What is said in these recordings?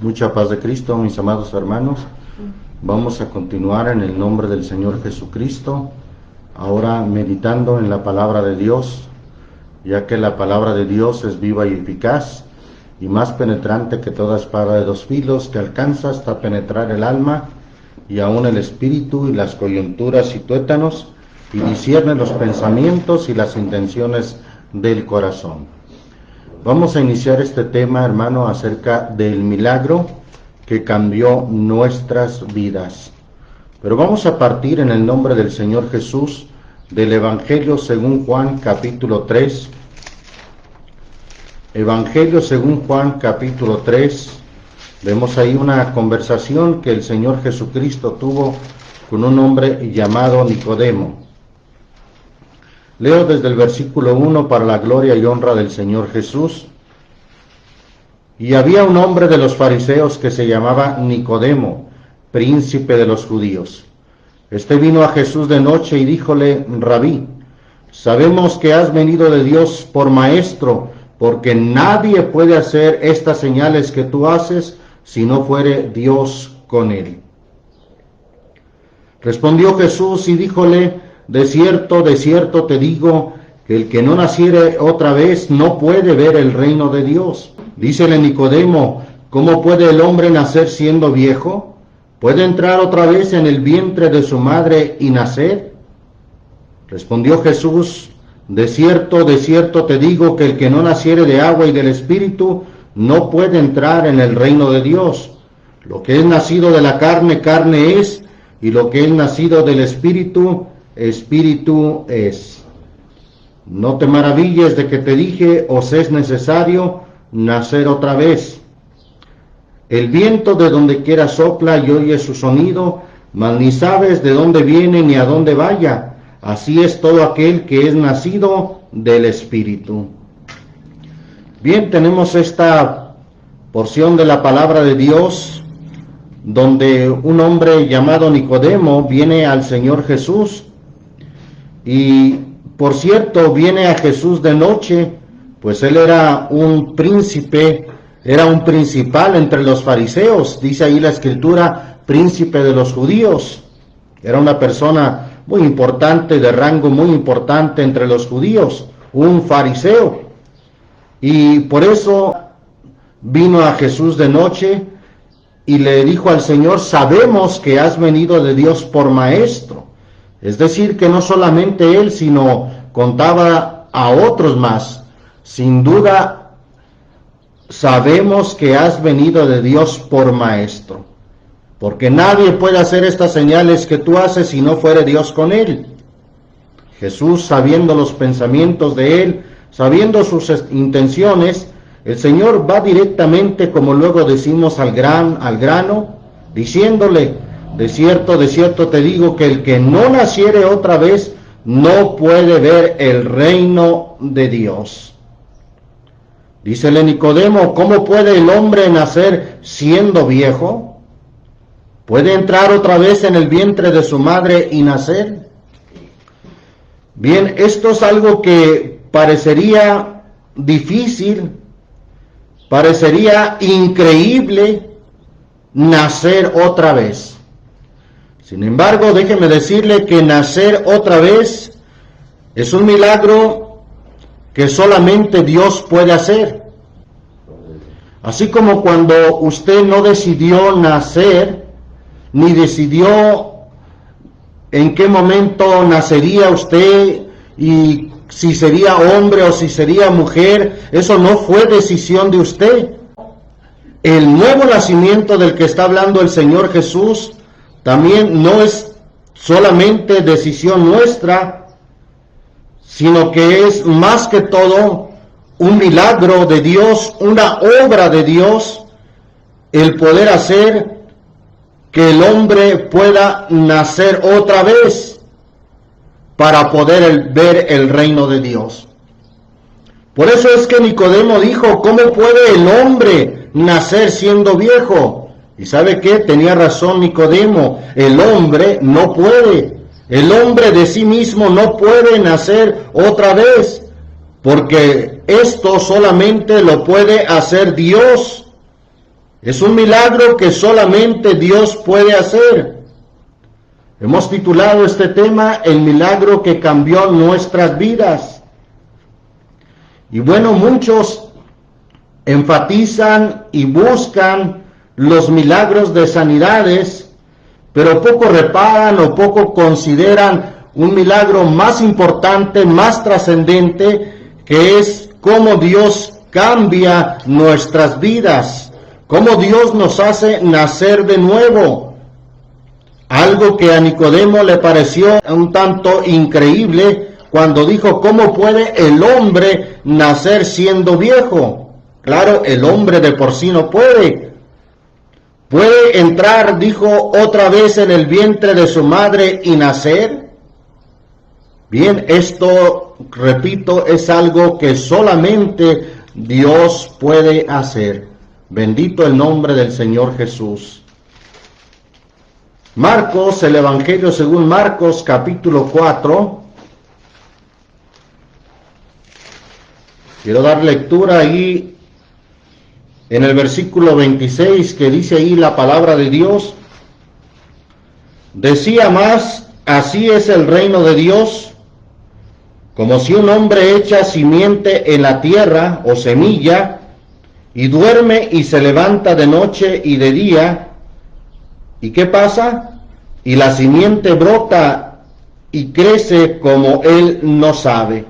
Mucha paz de Cristo, mis amados hermanos. Vamos a continuar en el nombre del Señor Jesucristo, ahora meditando en la palabra de Dios, ya que la palabra de Dios es viva y eficaz, y más penetrante que toda espada de dos filos, que alcanza hasta penetrar el alma, y aún el espíritu, y las coyunturas y tuétanos, y discierne los pensamientos y las intenciones del corazón. Vamos a iniciar este tema, hermano, acerca del milagro que cambió nuestras vidas. Pero vamos a partir en el nombre del Señor Jesús del Evangelio según Juan capítulo 3. Evangelio según Juan capítulo 3. Vemos ahí una conversación que el Señor Jesucristo tuvo con un hombre llamado Nicodemo. Leo desde el versículo 1 para la gloria y honra del Señor Jesús. Y había un hombre de los fariseos que se llamaba Nicodemo, príncipe de los judíos. Este vino a Jesús de noche y díjole: Rabí, sabemos que has venido de Dios por maestro, porque nadie puede hacer estas señales que tú haces si no fuere Dios con él. Respondió Jesús y díjole: de cierto te digo, que el que no naciere otra vez no puede ver el reino de Dios. Dícele Nicodemo: ¿cómo puede el hombre nacer siendo viejo? ¿Puede entrar otra vez en el vientre de su madre y nacer? Respondió Jesús: de cierto te digo, que el que no naciere de agua y del Espíritu no puede entrar en el reino de Dios. Lo que es nacido de la carne, carne es, y lo que es nacido del Espíritu, Espíritu es. No te maravilles de que te dije: os es necesario nacer otra vez. El viento de donde quiera sopla y oyes su sonido, mas ni sabes de dónde viene ni a dónde vaya. Así es todo aquel que es nacido del Espíritu. Bien, tenemos esta porción de la palabra de Dios, donde un hombre llamado Nicodemo viene al Señor Jesús. Y por cierto, viene a Jesús de noche, pues él era un príncipe, era un principal entre los fariseos, dice ahí la Escritura, príncipe de los judíos. Era una persona muy importante, de rango muy importante entre los judíos, un fariseo. Y por eso vino a Jesús de noche y le dijo al Señor: sabemos que has venido de Dios por maestro. Es decir, que no solamente él, sino contaba a otros más. Sin duda, sabemos que has venido de Dios por maestro, porque nadie puede hacer estas señales que tú haces si no fuere Dios con él. Jesús, sabiendo los pensamientos de él, sabiendo sus intenciones, el Señor va directamente, como luego decimos, al grano, diciéndole: de cierto te digo, que el que no naciere otra vez no puede ver el reino de Dios. Dícele Nicodemo: ¿cómo puede el hombre nacer siendo viejo? ¿Puede entrar otra vez en el vientre de su madre y nacer? Bien, esto es algo que parecería difícil, parecería increíble, nacer otra vez. Sin embargo, déjeme decirle que nacer otra vez es un milagro que solamente Dios puede hacer. Así como cuando usted no decidió nacer, ni decidió en qué momento nacería usted y si sería hombre o si sería mujer, eso no fue decisión de usted. El nuevo nacimiento del que está hablando el Señor Jesús también no es solamente decisión nuestra, sino que es más que todo un milagro de Dios, una obra de Dios, el poder hacer que el hombre pueda nacer otra vez para poder ver el reino de Dios. Por eso es que Nicodemo dijo: ¿cómo puede el hombre nacer siendo viejo? ¿Y sabe qué? Tenía razón Nicodemo. El hombre no puede. El hombre de sí mismo no puede nacer otra vez, porque esto solamente lo puede hacer Dios. Es un milagro que solamente Dios puede hacer. Hemos titulado este tema El milagro que cambió nuestras vidas. Y bueno, muchos enfatizan y buscan los milagros de sanidades, pero poco reparan o poco consideran un milagro más importante, más trascendente, que es cómo Dios cambia nuestras vidas, cómo Dios nos hace nacer de nuevo. Algo que a Nicodemo le pareció un tanto increíble cuando dijo, ¿cómo puede el hombre nacer siendo viejo? Claro, el hombre de por sí no puede. ¿Puede entrar, dijo, otra vez en el vientre de su madre y nacer? Bien, esto, repito, es algo que solamente Dios puede hacer. Bendito el nombre del Señor Jesús. Marcos, el Evangelio según Marcos, capítulo 4. Quiero dar lectura ahí en el versículo 26, que dice ahí la palabra de Dios. Decía más, así es el reino de Dios, como si un hombre echa simiente en la tierra o semilla, y duerme y se levanta de noche y de día. ¿Y qué pasa? Y la simiente brota y crece como él no sabe.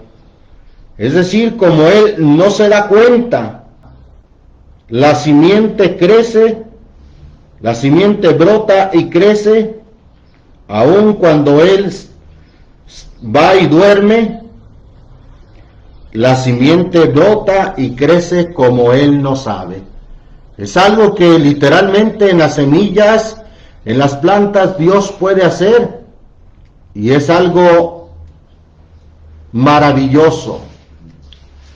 Es decir, como él no se da cuenta. La simiente crece, la simiente brota y crece, aun cuando él va y duerme, la simiente brota y crece como él no sabe. Es algo que literalmente en las semillas, en las plantas, Dios puede hacer, y es algo maravilloso.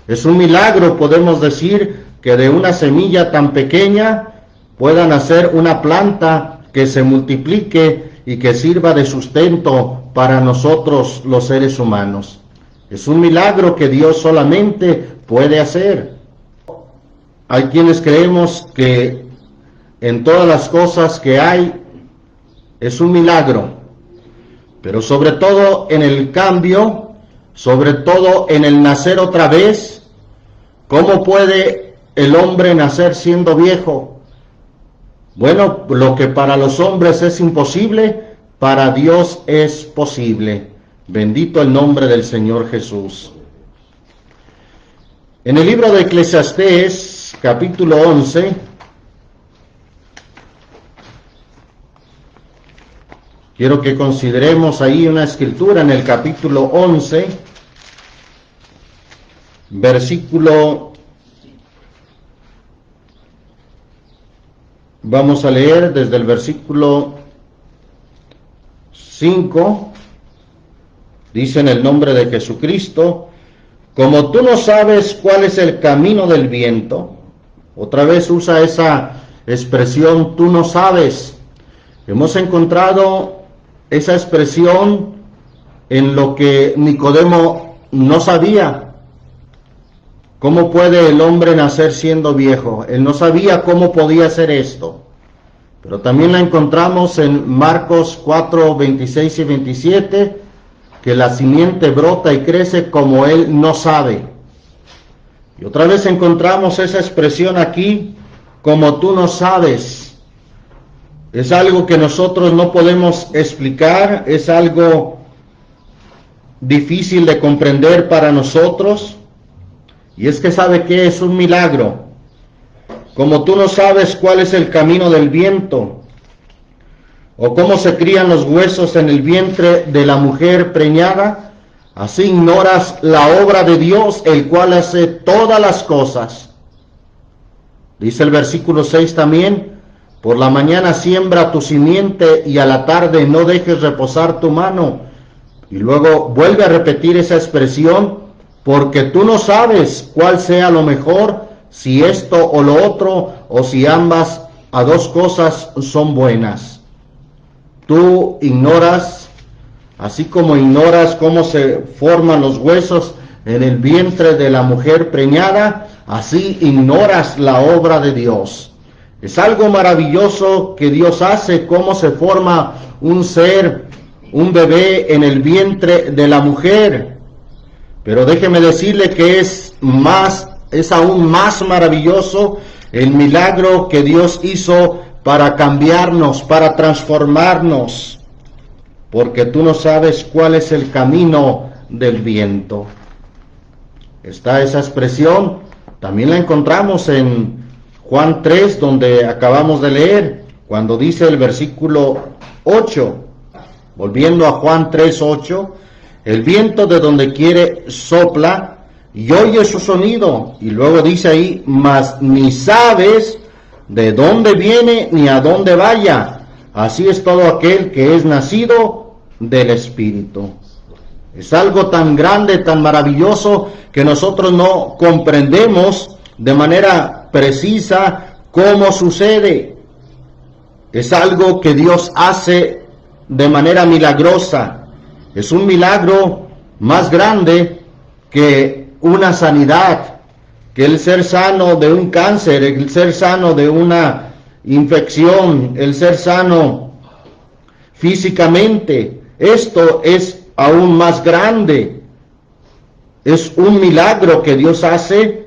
Es un milagro, podemos decir, que de una semilla tan pequeña pueda nacer una planta que se multiplique y que sirva de sustento para nosotros los seres humanos. Es un milagro que Dios solamente puede hacer. Hay quienes creemos que en todas las cosas que hay es un milagro, pero sobre todo en el cambio, sobre todo en el nacer otra vez. ¿Cómo puede el hombre nacer siendo viejo? Bueno, lo que para los hombres es imposible, para Dios es posible. Bendito el nombre del Señor Jesús. En el libro de Eclesiastés, capítulo 11, quiero que consideremos ahí una escritura en el capítulo 11, versículo, vamos a leer desde el versículo 5, dice en el nombre de Jesucristo, como tú no sabes cuál es el camino del viento, otra vez usa esa expresión, tú no sabes. Hemos encontrado esa expresión en lo que Nicodemo no sabía. ¿Cómo puede el hombre nacer siendo viejo? Él no sabía cómo podía hacer esto. Pero también la encontramos en Marcos 4, 26 y 27, que la simiente brota y crece como él no sabe. Y otra vez encontramos esa expresión aquí, como tú no sabes. Es algo que nosotros no podemos explicar, es algo difícil de comprender para nosotros. Y es que ¿sabe qué? Es un milagro. Como tú no sabes cuál es el camino del viento, o cómo se crían los huesos en el vientre de la mujer preñada, así ignoras la obra de Dios, el cual hace todas las cosas. Dice el versículo 6 también, por la mañana siembra tu simiente y a la tarde no dejes reposar tu mano. Y luego vuelve a repetir esa expresión, porque tú no sabes cuál sea lo mejor, si esto o lo otro, o si ambas a dos cosas son buenas. Tú ignoras, así como ignoras cómo se forman los huesos en el vientre de la mujer preñada, así ignoras la obra de Dios. Es algo maravilloso que Dios hace, cómo se forma un ser, un bebé en el vientre de la mujer. Pero déjeme decirle que es aún más maravilloso el milagro que Dios hizo para cambiarnos, para transformarnos, porque tú no sabes cuál es el camino del viento. Está esa expresión, también la encontramos en Juan 3, donde acabamos de leer, cuando dice el versículo 8, volviendo a Juan 3, 8, el viento de donde quiere sopla y oye su sonido, y luego dice ahí, mas ni sabes de dónde viene ni a dónde vaya. Así es todo aquel que es nacido del Espíritu. Es algo tan grande, tan maravilloso, que nosotros no comprendemos de manera precisa cómo sucede. Es algo que Dios hace de manera milagrosa. Es un milagro más grande que una sanidad, que el ser sano de un cáncer, el ser sano de una infección, el ser sano físicamente. Esto es aún más grande. Es un milagro que Dios hace,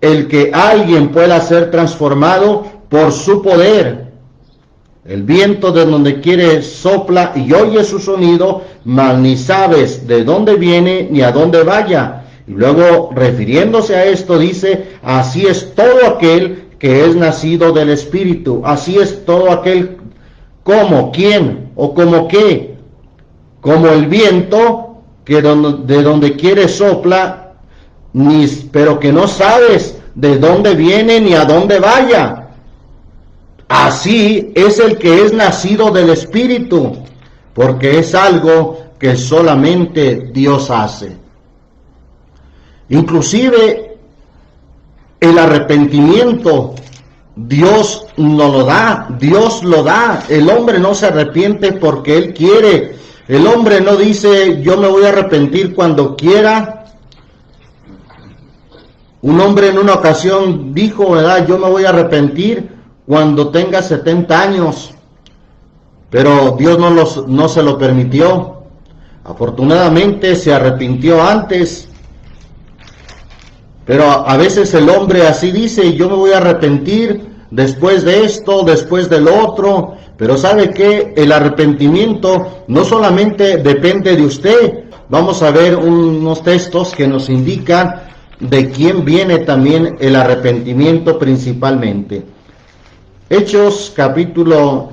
el que alguien pueda ser transformado por su poder. El viento de donde quiere sopla y oye su sonido, mas ni sabes de dónde viene ni a dónde vaya. Y luego, refiriéndose a esto, dice, así es todo aquel que es nacido del Espíritu. Así es todo aquel, ¿cómo? ¿Quién? ¿O como qué? Como el viento que de donde quiere sopla, pero que no sabes de dónde viene ni a dónde vaya. Así es el que es nacido del Espíritu, porque es algo que solamente Dios hace. Inclusive el arrepentimiento, Dios no lo da, Dios lo da. El hombre no se arrepiente porque él quiere. El hombre no dice, yo me voy a arrepentir cuando quiera. Un hombre en una ocasión dijo, ¿verdad?, yo me voy a arrepentir cuando tenga 70 años. Pero Dios no se lo permitió. Afortunadamente se arrepintió antes. Pero a veces el hombre así dice, yo me voy a arrepentir después de esto, después del otro. Pero ¿sabe qué? El arrepentimiento no solamente depende de usted. Vamos a ver unos textos que nos indican de quién viene también el arrepentimiento principalmente. Hechos capítulo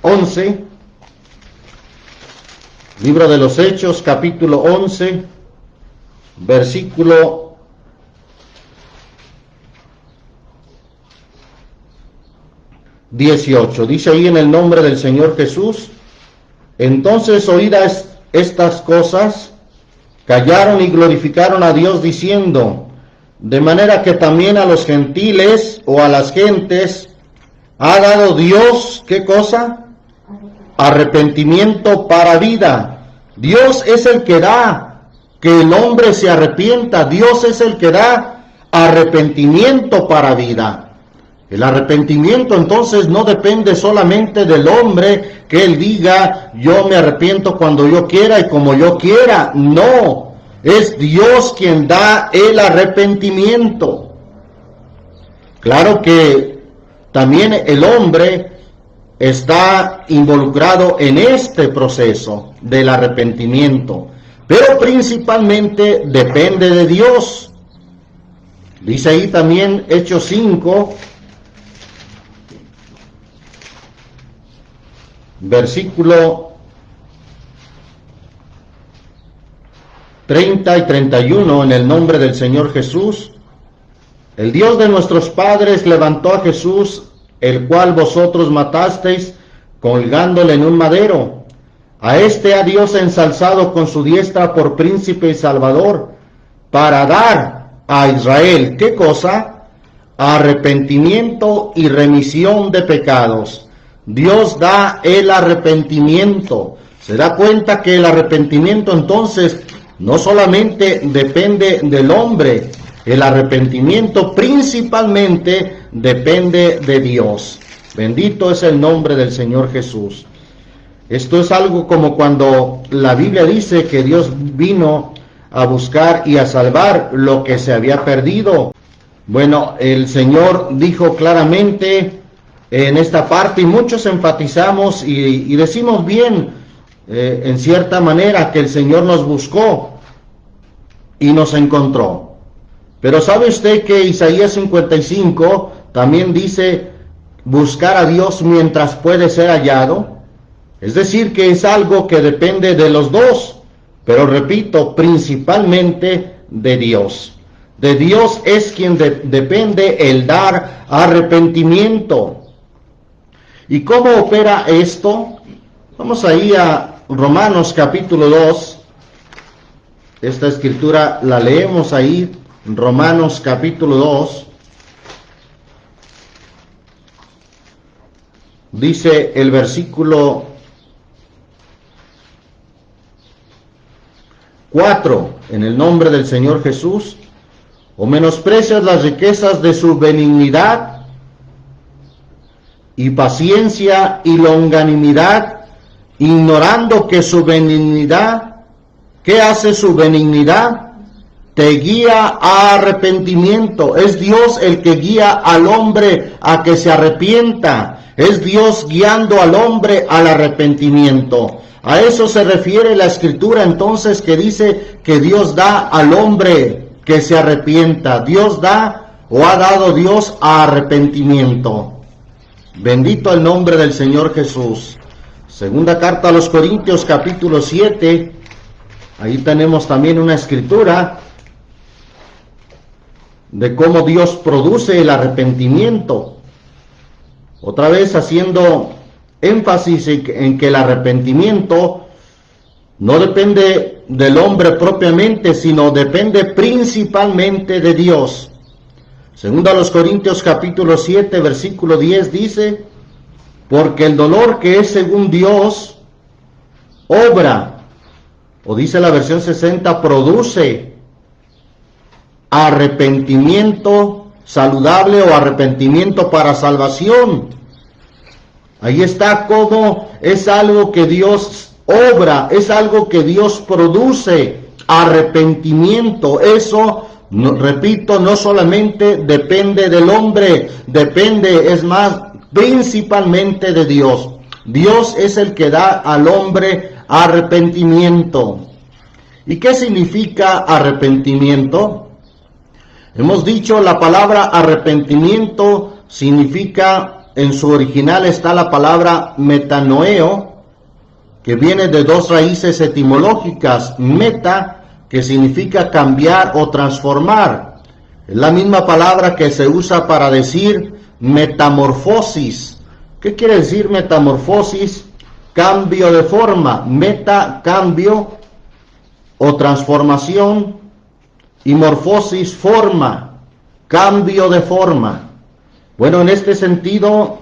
11, libro de los Hechos capítulo 11, versículo 18, dice ahí, en el nombre del Señor Jesús, entonces oídas estas cosas, callaron y glorificaron a Dios diciendo, de manera que también a los gentiles o a las gentes ha dado Dios, ¿qué cosa? Arrepentimiento para vida. Dios es el que da que el hombre se arrepienta. Dios es el que da arrepentimiento para vida. El arrepentimiento entonces no depende solamente del hombre, que él diga, yo me arrepiento cuando yo quiera y como yo quiera. No, es Dios quien da el arrepentimiento. Claro que también el hombre está involucrado en este proceso del arrepentimiento, pero principalmente depende de Dios. Dice ahí también Hechos 5, versículo 30 y 31, en el nombre del Señor Jesús, el Dios de nuestros padres levantó a Jesús, el cual vosotros matasteis, colgándole en un madero. A este ha Dios ensalzado con su diestra por príncipe y salvador, para dar a Israel, ¿qué cosa? Arrepentimiento y remisión de pecados. Dios da el arrepentimiento. Se da cuenta que el arrepentimiento entonces no solamente depende del hombre, El arrepentimiento principalmente depende de Dios. Bendito es el nombre del Señor Jesús. Esto es algo como cuando la Biblia dice que Dios vino a buscar y a salvar lo que se había perdido. Bueno, el Señor dijo claramente en esta parte, y muchos enfatizamos y decimos bien, en cierta manera, que el Señor nos buscó y nos encontró. Pero ¿sabe usted que Isaías 55 también dice buscar a Dios mientras puede ser hallado? Es decir, que es algo que depende de los dos, pero repito, principalmente de Dios. De Dios es quien depende el dar arrepentimiento. ¿Y cómo opera esto? Vamos ahí a Romanos capítulo 2. Esta escritura la leemos ahí, Romanos capítulo 2. Dice el versículo 4, en el nombre del Señor Jesús: ¿o menosprecias las riquezas de su benignidad y paciencia y longanimidad, ignorando que su benignidad, ¿qué hace su benignidad? Te guía a arrepentimiento. Es Dios el que guía al hombre a que se arrepienta. Es Dios guiando al hombre al arrepentimiento. A eso se refiere la Escritura entonces, que dice que Dios da al hombre que se arrepienta. Dios da, o ha dado Dios, a arrepentimiento. Bendito el nombre del Señor Jesús. Segunda carta a los Corintios capítulo 7. Ahí tenemos también una escritura de cómo Dios produce el arrepentimiento. Otra vez haciendo énfasis en que el arrepentimiento no depende del hombre propiamente, sino depende principalmente de Dios. Segunda a los Corintios capítulo 7, versículo 10 dice: porque el dolor que es según Dios obra, o dice la versión 60, produce arrepentimiento saludable o arrepentimiento para salvación. Ahí está como es algo que Dios obra, es algo que Dios produce, arrepentimiento. Eso, repito, no solamente depende del hombre, depende, es más, principalmente de Dios. Dios es el que da al hombre arrepentimiento. ¿Y qué significa arrepentimiento? Hemos dicho, la palabra arrepentimiento significa, en su original está la palabra metanoeo, que viene de dos raíces etimológicas. Meta, que significa cambiar o transformar. Es la misma palabra que se usa para decir metamorfosis. ¿Qué quiere decir metamorfosis? Cambio de forma. Meta, cambio o transformación, y morfosis, forma, cambio de forma. Bueno, en este sentido,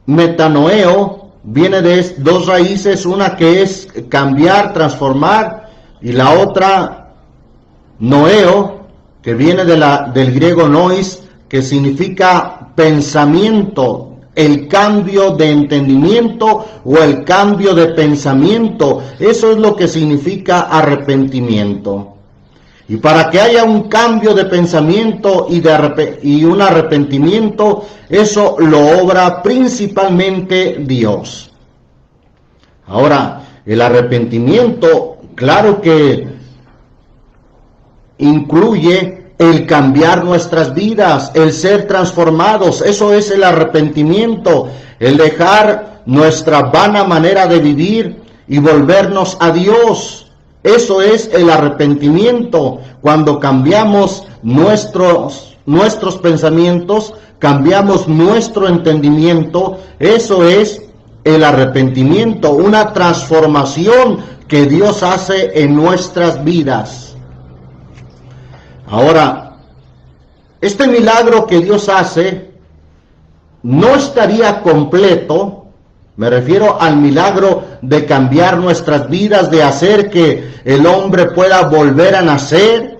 metanoeo viene de dos raíces, una que es cambiar, transformar, y la otra, noeo, que viene del griego nois, que significa pensamiento, el cambio de entendimiento o el cambio de pensamiento. Eso es lo que significa arrepentimiento. Y para que haya un cambio de pensamiento y un arrepentimiento, eso lo obra principalmente Dios. Ahora, el arrepentimiento, claro que incluye el cambiar nuestras vidas, el ser transformados. Eso es el arrepentimiento, el dejar nuestra vana manera de vivir y volvernos a Dios. Eso es el arrepentimiento, cuando cambiamos nuestros pensamientos, cambiamos nuestro entendimiento. Eso es el arrepentimiento, una transformación que Dios hace en nuestras vidas. Ahora, este milagro que Dios hace no estaría completo. Me refiero al milagro de cambiar nuestras vidas, de hacer que el hombre pueda volver a nacer.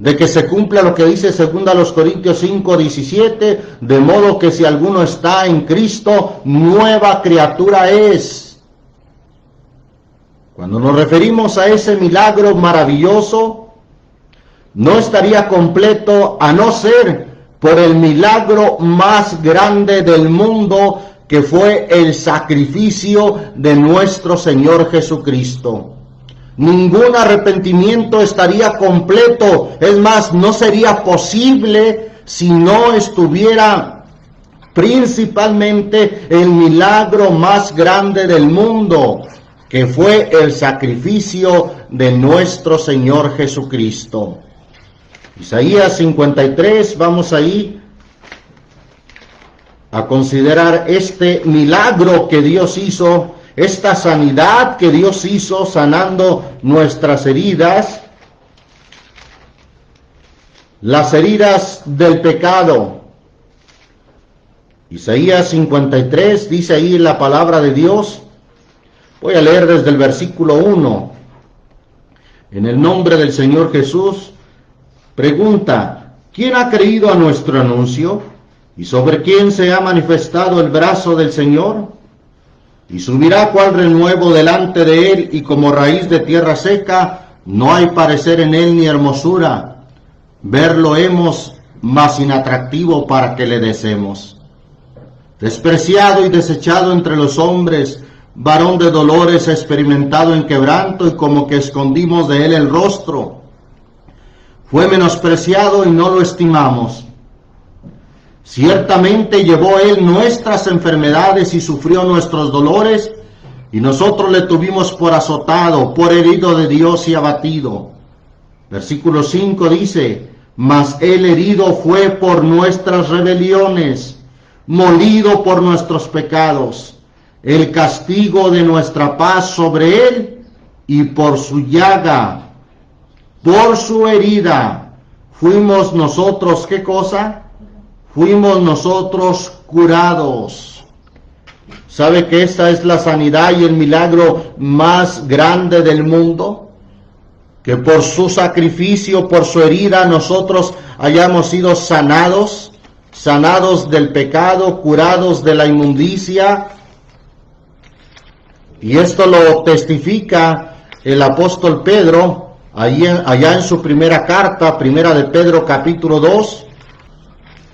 de que se cumpla lo que dice 2 Corintios 5:17, de modo que si alguno está en Cristo, nueva criatura es. Cuando nos referimos a ese milagro maravilloso, no estaría completo a no ser por el milagro más grande del mundo, que fue el sacrificio de nuestro Señor Jesucristo. Ningún arrepentimiento estaría completo, es más, no sería posible si no estuviera principalmente el milagro más grande del mundo, que fue el sacrificio de nuestro Señor Jesucristo. Isaías 53, vamos ahí a considerar este milagro que Dios hizo, esta sanidad que Dios hizo sanando nuestras heridas, las heridas del pecado. Isaías 53 dice ahí la palabra de Dios. Voy a leer desde el versículo 1. En el nombre del Señor Jesús, pregunta: ¿quién ha creído a nuestro anuncio? ¿Y sobre quién se ha manifestado el brazo del Señor? Y subirá cual renuevo delante de él, y como raíz de tierra seca, no hay parecer en él ni hermosura. Verlo hemos, mas inatractivo para que le deseemos. Despreciado y desechado entre los hombres, varón de dolores, experimentado en quebranto, y como que escondimos de él el rostro. Fue menospreciado y no lo estimamos. Ciertamente llevó él nuestras enfermedades y sufrió nuestros dolores, y nosotros le tuvimos por azotado, por herido de Dios y abatido. Versículo 5 dice: mas él herido fue por nuestras rebeliones, molido por nuestros pecados. El castigo de nuestra paz sobre él, y por su llaga, por su herida, fuimos nosotros, ¿qué cosa? Fuimos nosotros curados. ¿Sabe que esta es la sanidad y el milagro más grande del mundo? Que por su sacrificio, por su herida, nosotros hayamos sido sanados, sanados del pecado, curados de la inmundicia. Y esto lo testifica el apóstol Pedro, allá en su primera carta, primera de Pedro capítulo 2,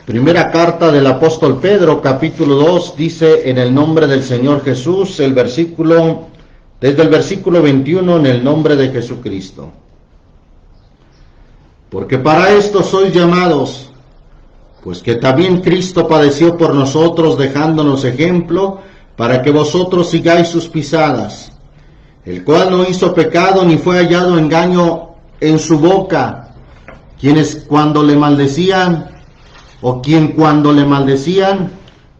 primera carta del apóstol Pedro capítulo 2, dice: en el nombre del Señor Jesús, desde el versículo 21, en el nombre de Jesucristo. Porque para esto sois llamados, pues que también Cristo padeció por nosotros, dejándonos ejemplo, para que vosotros sigáis sus pisadas, el cual no hizo pecado, ni fue hallado engaño en su boca, quien cuando le maldecían,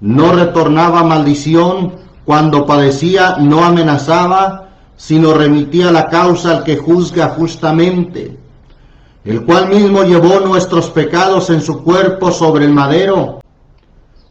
no retornaba maldición, cuando padecía, no amenazaba, sino remitía la causa al que juzga justamente, el cual mismo llevó nuestros pecados en su cuerpo sobre el madero,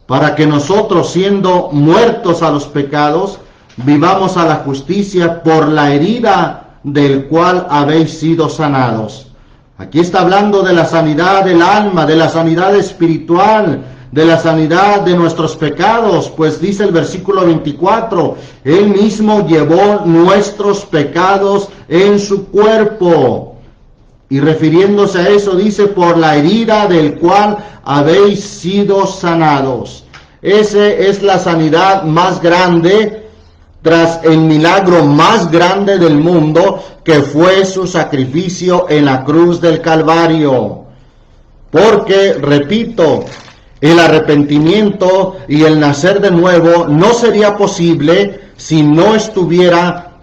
para que nosotros, siendo muertos a los pecados, vivamos a la justicia, por la herida del cual habéis sido sanados. Aquí está hablando de la sanidad del alma, de la sanidad espiritual, de la sanidad de nuestros pecados, pues dice el versículo 24, él mismo llevó nuestros pecados en su cuerpo. Y refiriéndose a eso dice: por la herida del cual habéis sido sanados. Esa es la sanidad más grande, tras el milagro más grande del mundo, que fue su sacrificio en la cruz del Calvario. Porque, repito, el arrepentimiento y el nacer de nuevo no sería posible si no estuviera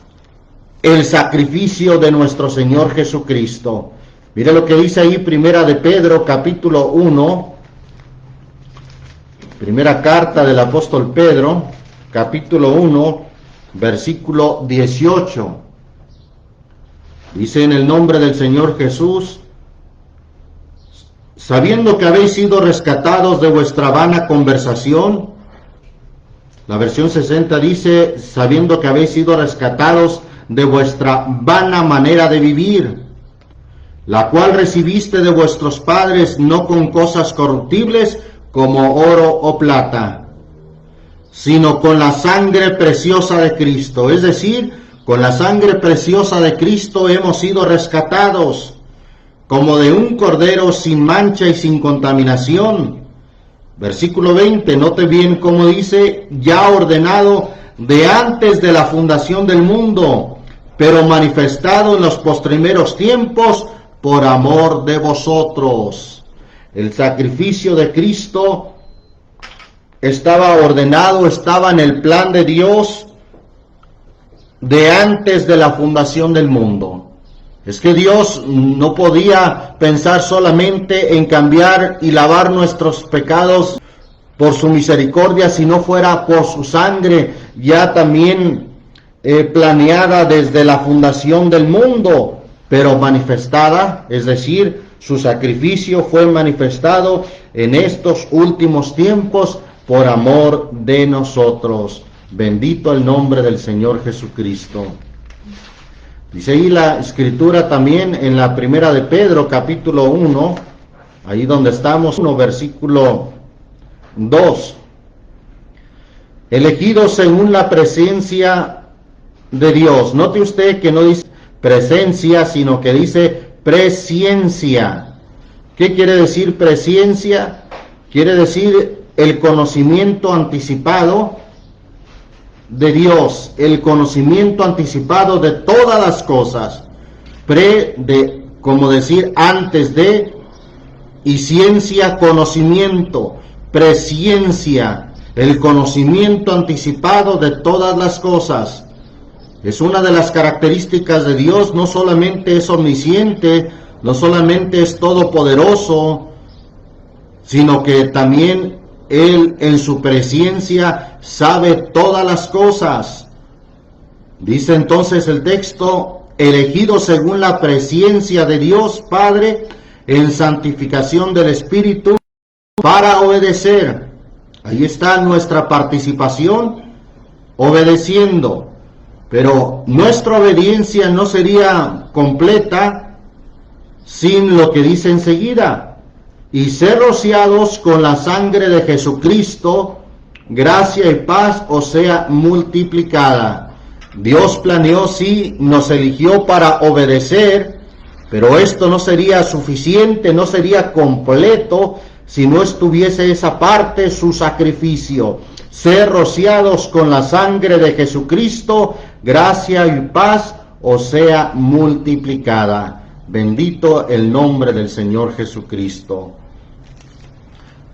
el sacrificio de nuestro Señor Jesucristo. Mire lo que dice ahí primera de Pedro capítulo 1, primera carta del apóstol Pedro, capítulo 1, versículo 18. Dice: en el nombre del Señor Jesús, sabiendo que habéis sido rescatados de vuestra vana conversación. La versión 60 dice: sabiendo que habéis sido rescatados de vuestra vana manera de vivir, la cual recibiste de vuestros padres, no con cosas corruptibles como oro o plata, sino con la sangre preciosa de Cristo. Es decir, con la sangre preciosa de Cristo hemos sido rescatados, como de un cordero sin mancha y sin contaminación. Versículo 20, note bien cómo dice, ya ordenado de antes de la fundación del mundo, pero manifestado en los postrimeros tiempos por amor de vosotros. El sacrificio de Cristo estaba ordenado, estaba en el plan de Dios de antes de la fundación del mundo. Es que Dios no podía pensar solamente en cambiar y lavar nuestros pecados por su misericordia, si no fuera por su sangre ya también planeada desde la fundación del mundo, pero manifestada, es decir, su sacrificio fue manifestado en estos últimos tiempos por amor de nosotros. Bendito el nombre del Señor Jesucristo. Dice ahí la Escritura también en la primera de Pedro, capítulo 1, ahí donde estamos, versículo 2. Elegidos según la presencia de Dios. Note usted que no dice presencia, sino que dice presciencia. ¿Qué quiere decir presciencia? Quiere decir el conocimiento anticipado de Dios, el conocimiento anticipado de todas las cosas, como decir antes de, y ciencia, conocimiento, presciencia, el conocimiento anticipado de todas las cosas. Es una de las características de Dios, no solamente es omnisciente, no solamente es todopoderoso, sino que también Él en su presciencia sabe todas las cosas. Dice entonces el texto, elegido según la presciencia de Dios Padre en santificación del Espíritu para obedecer. Ahí está nuestra participación, obedeciendo. Pero nuestra obediencia no sería completa sin lo que dice enseguida. Y ser rociados con la sangre de Jesucristo, gracia y paz os sea multiplicada. Dios planeó, sí, nos eligió para obedecer, pero esto no sería suficiente, no sería completo si no estuviese esa parte, su sacrificio. Ser rociados con la sangre de Jesucristo, gracia y paz os sea multiplicada. Bendito el nombre del Señor Jesucristo.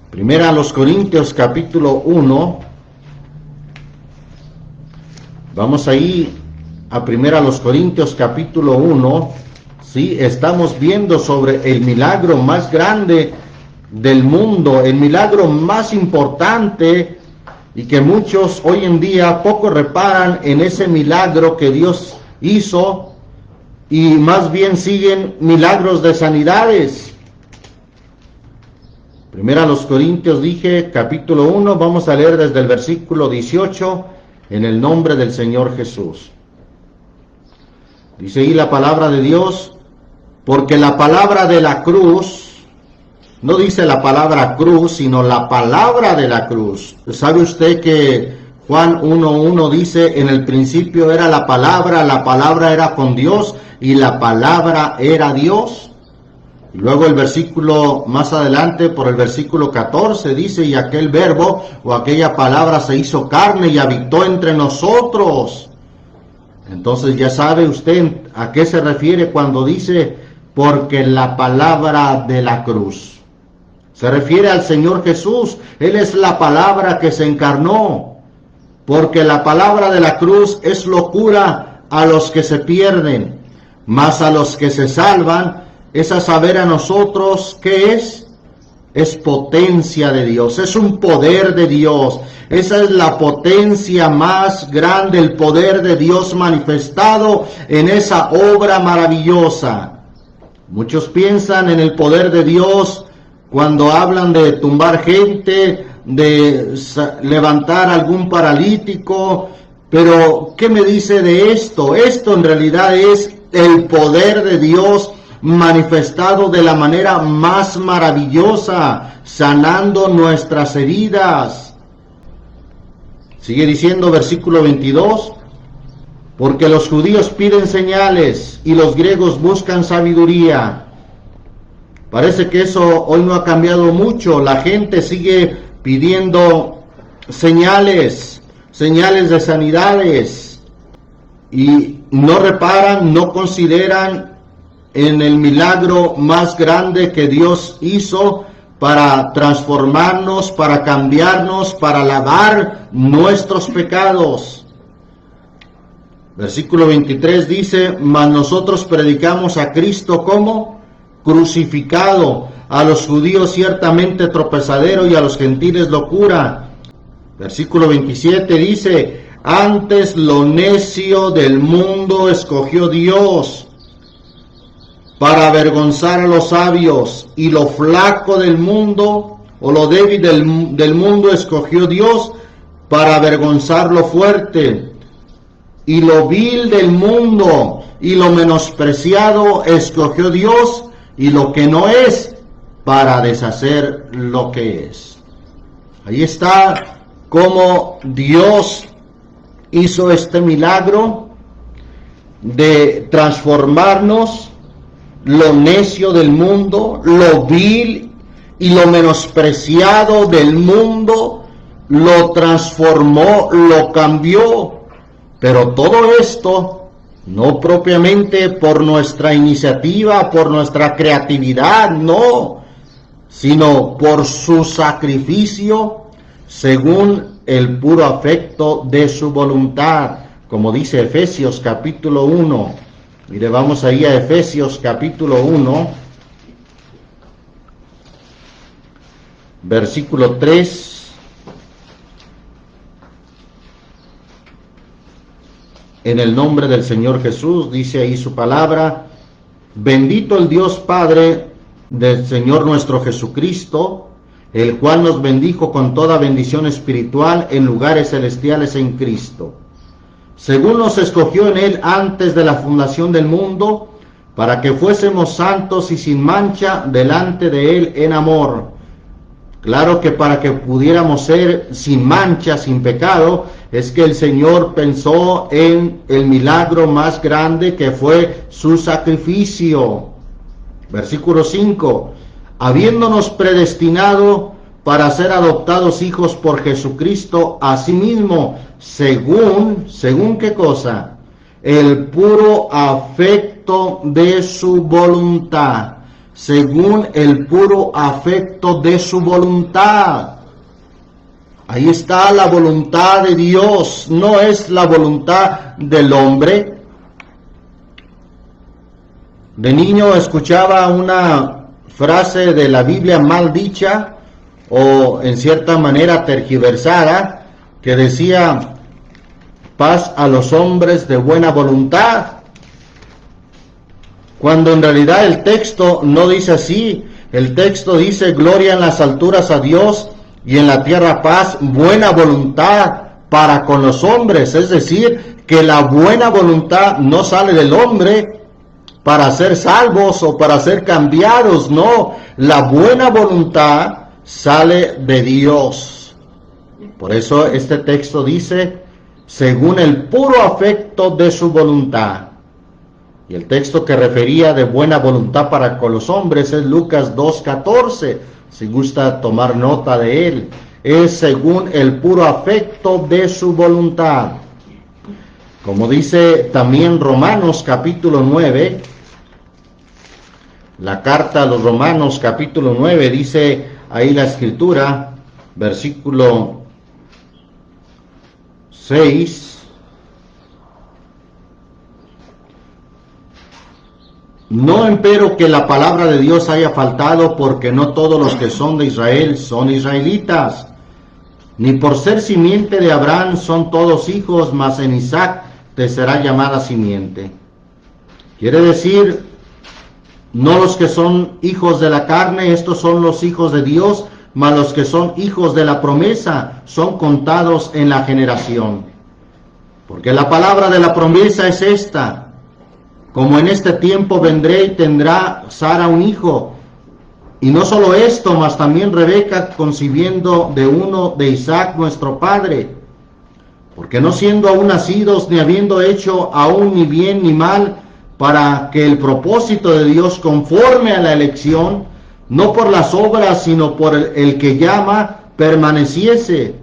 Primera a los Corintios capítulo 1. Vamos ahí a Primera a los Corintios capítulo 1. Sí, estamos viendo sobre el milagro más grande del mundo, el milagro más importante, y que muchos hoy en día poco reparan en ese milagro que Dios hizo, y más bien siguen milagros de sanidades. Primera a los Corintios, dije, capítulo 1, vamos a leer desde el versículo 18, en el nombre del Señor Jesús. Dice ahí la palabra de Dios, porque la palabra de la cruz, no dice la palabra cruz, sino la palabra de la cruz. ¿Sabe usted que Juan 1:1 dice, en el principio era la palabra era con Dios, y la palabra era Dios? Y luego el versículo más adelante, por el versículo 14, dice, y aquel verbo o aquella palabra se hizo carne y habitó entre nosotros. Entonces ya sabe usted a qué se refiere cuando dice, porque la palabra de la cruz. Se refiere al Señor Jesús. Él es la palabra que se encarnó. Porque la palabra de la cruz es locura a los que se pierden, mas a los que se salvan, es a saber a nosotros, ¿qué es? Es potencia de Dios, es un poder de Dios. Esa es la potencia más grande, el poder de Dios manifestado en esa obra maravillosa. Muchos piensan en el poder de Dios cuando hablan de tumbar gente, de levantar algún paralítico, pero ¿qué me dice de esto? Esto en realidad es el poder de Dios manifestado de la manera más maravillosa, sanando nuestras heridas. Sigue diciendo versículo 22, porque los judíos piden señales y los griegos buscan sabiduría. Parece que eso hoy no ha cambiado mucho. La gente sigue pidiendo señales de sanidades, y no reparan, no consideran en el milagro más grande que Dios hizo para transformarnos, para cambiarnos, para lavar nuestros pecados. Versículo 23 dice, mas nosotros predicamos a Cristo como crucificado, a los judíos ciertamente tropezadero y a los gentiles locura. Versículo 27 dice, antes lo necio del mundo escogió Dios para avergonzar a los sabios, y lo flaco del mundo, o lo débil del mundo escogió Dios para avergonzar lo fuerte, y lo vil del mundo y lo menospreciado escogió Dios, y lo que no es, para deshacer lo que es. Ahí está cómo Dios hizo este milagro de transformarnos. Lo necio del mundo, lo vil y lo menospreciado del mundo, lo transformó, lo cambió. Pero todo esto, no propiamente por nuestra iniciativa, por nuestra creatividad, no, sino por su sacrificio, según el puro afecto de su voluntad, como dice Efesios capítulo 1. Mire, vamos ahí a Efesios capítulo 1, versículo 3. En el nombre del Señor Jesús, dice ahí su palabra, bendito el Dios Padre del Señor nuestro Jesucristo, el cual nos bendijo con toda bendición espiritual en lugares celestiales en Cristo, según nos escogió en Él antes de la fundación del mundo, para que fuésemos santos y sin mancha delante de Él en amor. Claro que para que pudiéramos ser sin mancha, sin pecado, es que el Señor pensó en el milagro más grande que fue su sacrificio. Versículo 5, habiéndonos predestinado para ser adoptados hijos por Jesucristo, asimismo, según ¿qué cosa? El puro afecto de su voluntad, según el puro afecto de su voluntad. Ahí está la voluntad de Dios, no es la voluntad del hombre. De niño escuchaba una frase de la Biblia mal dicha, o en cierta manera tergiversada, que decía, paz a los hombres de buena voluntad, cuando en realidad el texto no dice así. El texto dice, gloria en las alturas a Dios, y en la tierra paz, buena voluntad para con los hombres. Es decir, que la buena voluntad no sale del hombre para ser salvos o para ser cambiados, no, la buena voluntad sale de Dios. Por eso este texto dice, según el puro afecto de su voluntad. Y el texto que refería de buena voluntad para con los hombres es Lucas 2:14, si gusta tomar nota de él. Es según el puro afecto de su voluntad. Como dice también Romanos capítulo 9, la carta a los Romanos capítulo 9, dice ahí la escritura, versículo 6, no empero que la palabra de Dios haya faltado, porque no todos los que son de Israel son israelitas, ni por ser simiente de Abraham son todos hijos, mas en Isaac te será llamada simiente. Quiere decir, no los que son hijos de la carne, estos son los hijos de Dios, mas los que son hijos de la promesa son contados en la generación. Porque la palabra de la promesa es esta, como en este tiempo vendré y tendrá Sara un hijo. Y no solo esto, mas también Rebeca concibiendo de uno de Isaac nuestro padre, porque no siendo aún nacidos, ni habiendo hecho aún ni bien ni mal, para que el propósito de Dios conforme a la elección, no por las obras, sino por el que llama, permaneciese.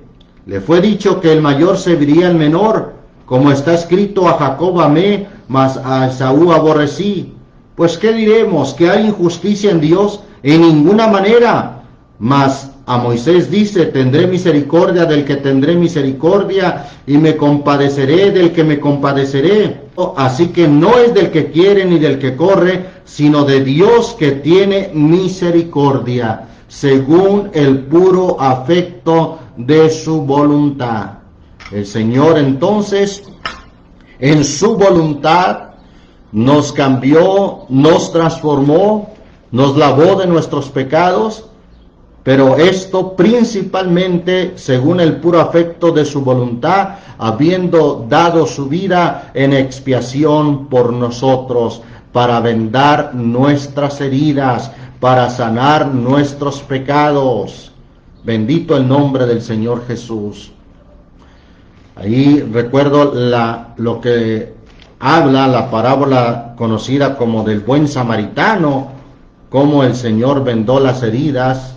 Le fue dicho que el mayor serviría al menor, como está escrito: a Jacob amé, mas a Esaú aborrecí. Pues ¿qué diremos? ¿Que hay injusticia en Dios? En ninguna manera. Mas a Moisés dice: tendré misericordia del que tendré misericordia, y me compadeceré del que me compadeceré. Así que no es del que quiere ni del que corre, sino de Dios que tiene misericordia, según el puro afecto de su voluntad. El Señor entonces, en su voluntad, nos cambió, nos transformó, nos lavó de nuestros pecados, pero esto principalmente según el puro afecto de su voluntad, habiendo dado su vida en expiación por nosotros, para vendar nuestras heridas, para sanar nuestros pecados. Bendito el nombre del Señor Jesús. Ahí recuerdo lo que habla la parábola conocida como del buen samaritano, cómo el Señor vendó las heridas,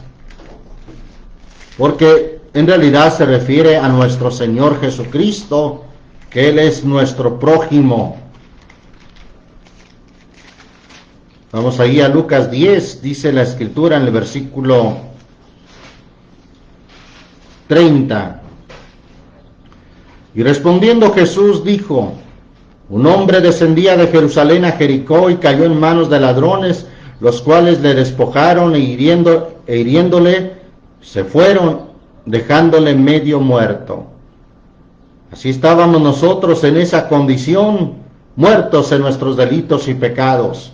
porque en realidad se refiere a nuestro Señor Jesucristo, que Él es nuestro prójimo. Vamos ahí a Lucas 10, dice la Escritura en el versículo 30. Y respondiendo Jesús dijo: un hombre descendía de Jerusalén a Jericó y cayó en manos de ladrones, los cuales le despojaron e hiriéndole se fueron, dejándole medio muerto. Así estábamos nosotros en esa condición, muertos en nuestros delitos y pecados.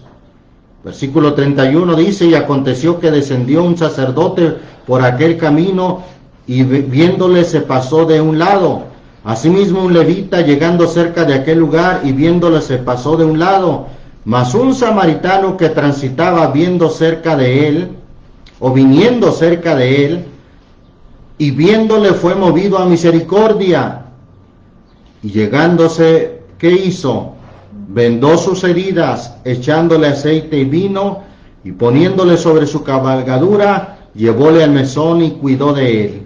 Versículo 31 dice: y aconteció que descendió un sacerdote por aquel camino, y viéndole se pasó de un lado. Asimismo un levita, llegando cerca de aquel lugar, y viéndole se pasó de un lado. Mas un samaritano que transitaba viendo cerca de él, o viniendo cerca de él, y viéndole fue movido a misericordia. Y llegándose, ¿qué hizo? Vendó sus heridas, echándole aceite y vino, y poniéndole sobre su cabalgadura, llevóle al mesón y cuidó de él.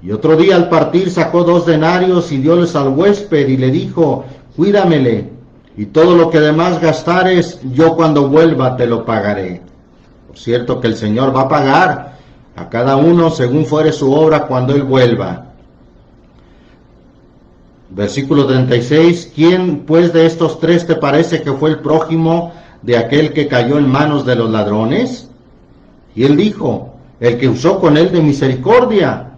Y otro día al partir sacó 2 denarios y dióles al huésped, y le dijo: cuídamele, y todo lo que demás gastares, yo cuando vuelva te lo pagaré. Por cierto que el Señor va a pagar a cada uno según fuere su obra cuando Él vuelva. Versículo 36, ¿quién pues de estos 3 te parece que fue el prójimo de aquel que cayó en manos de los ladrones? Y él dijo: el que usó con él de misericordia.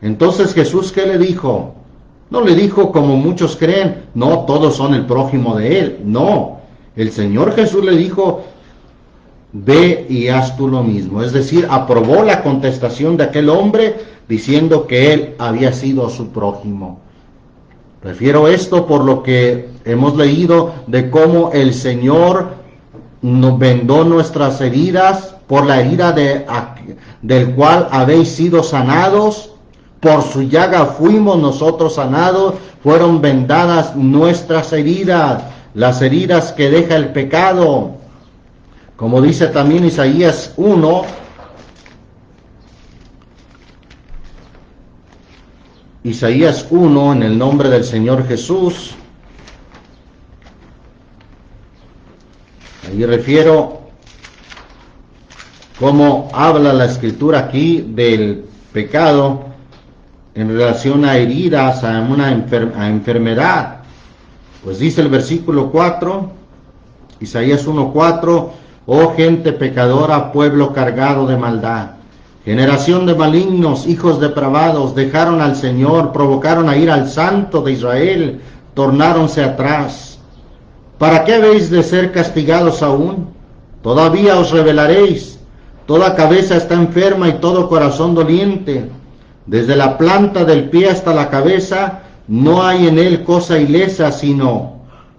Entonces Jesús, ¿qué le dijo? No le dijo como muchos creen: no, todos son el prójimo de él. No, el Señor Jesús le dijo: ve y haz tú lo mismo. Es decir, aprobó la contestación de aquel hombre diciendo que él había sido su prójimo. Refiero esto por lo que hemos leído de cómo el Señor nos vendó nuestras heridas, por la herida del cual habéis sido sanados. Por su llaga fuimos nosotros sanados, fueron vendadas nuestras heridas, las heridas que deja el pecado. Como dice también Isaías 1, Isaías 1, en el nombre del Señor Jesús. Ahí refiero cómo habla la Escritura aquí del pecado en relación a heridas, a una enfermedad. Pues dice el versículo 4, Isaías 1:4, oh gente pecadora, pueblo cargado de maldad, generación de malignos, hijos depravados, dejaron al Señor, provocaron a ir al Santo de Israel, tornáronse atrás. ¿Para qué habéis de ser castigados aún? Todavía os rebelaréis. Toda cabeza está enferma y todo corazón doliente. Desde la planta del pie hasta la cabeza no hay en él cosa ilesa, sino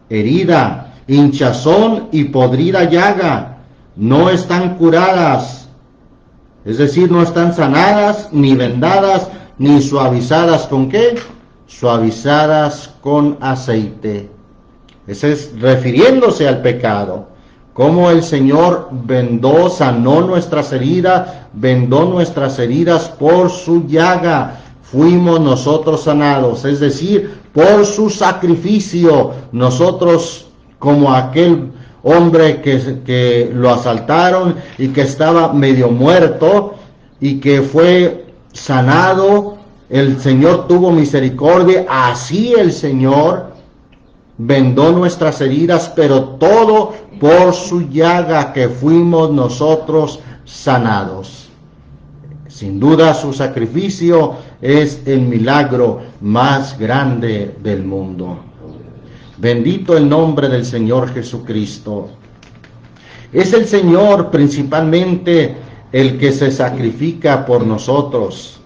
herida. hinchazón y podrida llaga. No están curadas, es decir, no están sanadas, ni vendadas, ni suavizadas. ¿Con qué? Suavizadas con aceite. Ese es refiriéndose al pecado. Cómo el Señor sanó nuestras heridas, vendó nuestras heridas por su llaga. Fuimos nosotros sanados, es decir, por su sacrificio. Nosotros, como aquel hombre que lo asaltaron y que estaba medio muerto y que fue sanado, el Señor tuvo misericordia. Así el Señor vendó nuestras heridas, pero todo por su llaga que fuimos nosotros sanados. Sin duda su sacrificio es el milagro más grande del mundo. Bendito el nombre del Señor Jesucristo. Es el Señor principalmente el que se sacrifica por nosotros,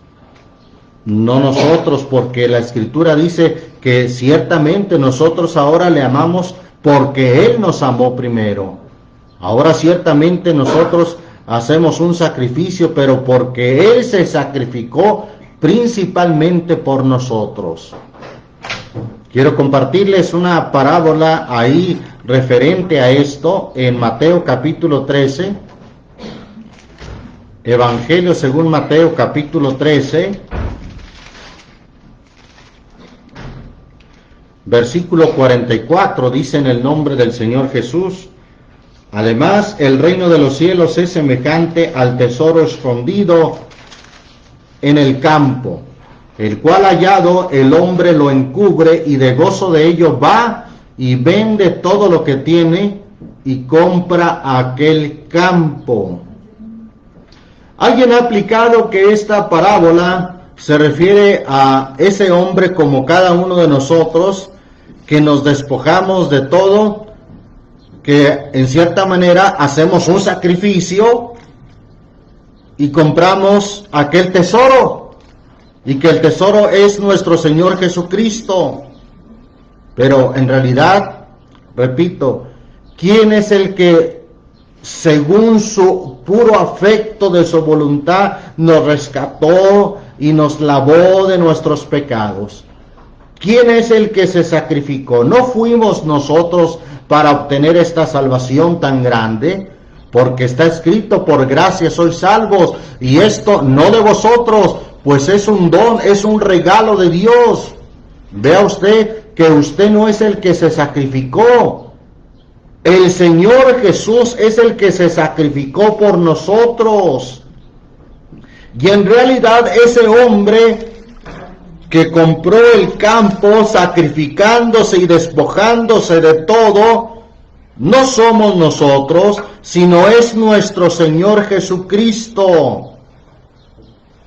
no nosotros, porque la Escritura dice que ciertamente nosotros ahora le amamos porque Él nos amó primero. Ahora ciertamente nosotros hacemos un sacrificio, pero porque Él se sacrificó principalmente por nosotros. Quiero compartirles una parábola ahí referente a esto en Mateo capítulo 13. Evangelio según Mateo capítulo 13. Versículo 44 dice: en el nombre del Señor Jesús: además, el reino de los cielos es semejante al tesoro escondido en el campo, el cual hallado el hombre lo encubre, y de gozo de ello va y vende todo lo que tiene y compra aquel campo. Alguien ha aplicado que esta parábola se refiere a ese hombre como cada uno de nosotros, que nos despojamos de todo, que en cierta manera hacemos un sacrificio y compramos aquel tesoro, y que el tesoro es nuestro Señor Jesucristo. Pero en realidad, repito, ¿quién es el que según su puro afecto de su voluntad nos rescató y nos lavó de nuestros pecados? ¿Quién es el que se sacrificó? ¿No fuimos nosotros para obtener esta salvación tan grande? Porque está escrito: por gracia sois salvos, y esto no de vosotros, pues es un don, es un regalo de Dios. Vea usted que usted no es el que se sacrificó. El Señor Jesús es el que se sacrificó por nosotros. Y en realidad ese hombre que compró el campo sacrificándose y despojándose de todo, no somos nosotros, sino es nuestro Señor Jesucristo.